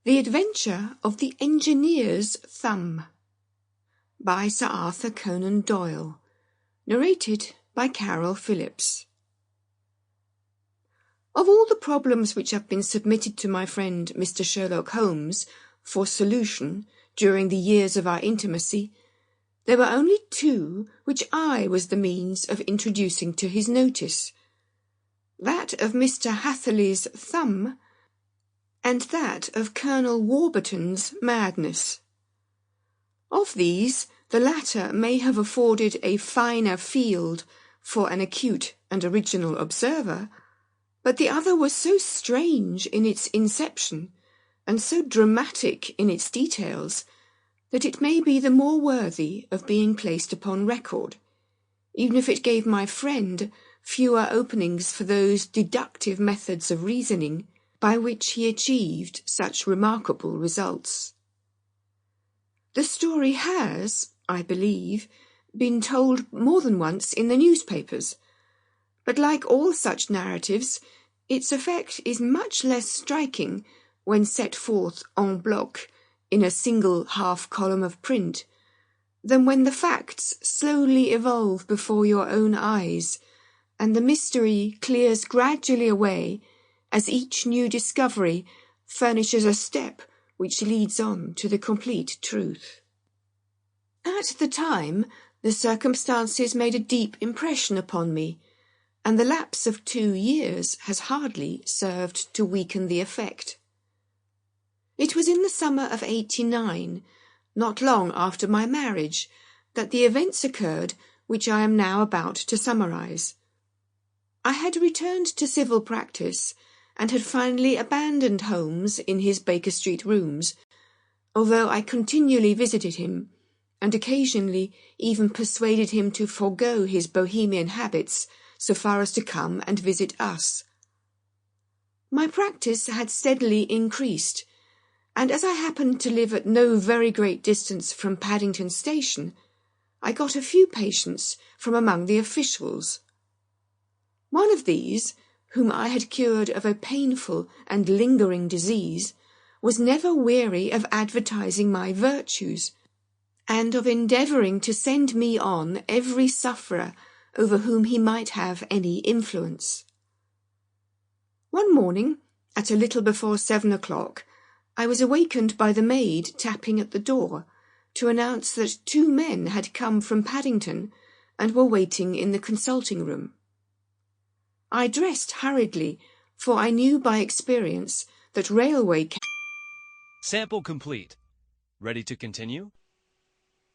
The Adventure of the Engineer's Thumb by Sir Arthur Conan Doyle. Narrated by Phillips. Of all the problems which have been submitted to my friend Mr. Sherlock Holmes for solution during the years of our intimacy, there were only two which I was the means of introducing to his notice: that of Mr. Hatherley's thumb, and that of Colonel Warburton's madness. Of these, the latter may have afforded a finer field for an acute and original observer, but the other was so strange in its inception, and so dramatic in its details, that it may be the more worthy of being placed upon record, even if it gave my friend fewer openings for those deductive methods of reasoning by which he achieved such remarkable results. The story has, I believe, been told more than once in the newspapers, but like all such narratives, its effect is much less striking when set forth en bloc in a single half-column of print than when the facts slowly evolve before your own eyes, and the mystery clears gradually away as each new discovery furnishes a step which leads on to the complete truth. At the time, the circumstances made a deep impression upon me, and the lapse of 2 years has hardly served to weaken the effect. It was in the summer of '89, not long after my marriage, that the events occurred which I am now about to summarize. I had returned to civil practice, and had finally abandoned Holmes in his Baker Street rooms, although I continually visited him, and occasionally even persuaded him to forego his bohemian habits so far as to come and visit us. My practice had steadily increased, and as I happened to live at no very great distance from Paddington Station, I got a few patients from among the officials. One of these, whom I had cured of a painful and lingering disease, was never weary of advertising my virtues, and of endeavouring to send me on every sufferer over whom he might have any influence. One morning, at a little before 7 o'clock, I was awakened by the maid tapping at the door to announce that 2 men had come from Paddington and were waiting in the consulting room. I dressed hurriedly, for I knew by experience that railway... Sample complete. Ready to continue?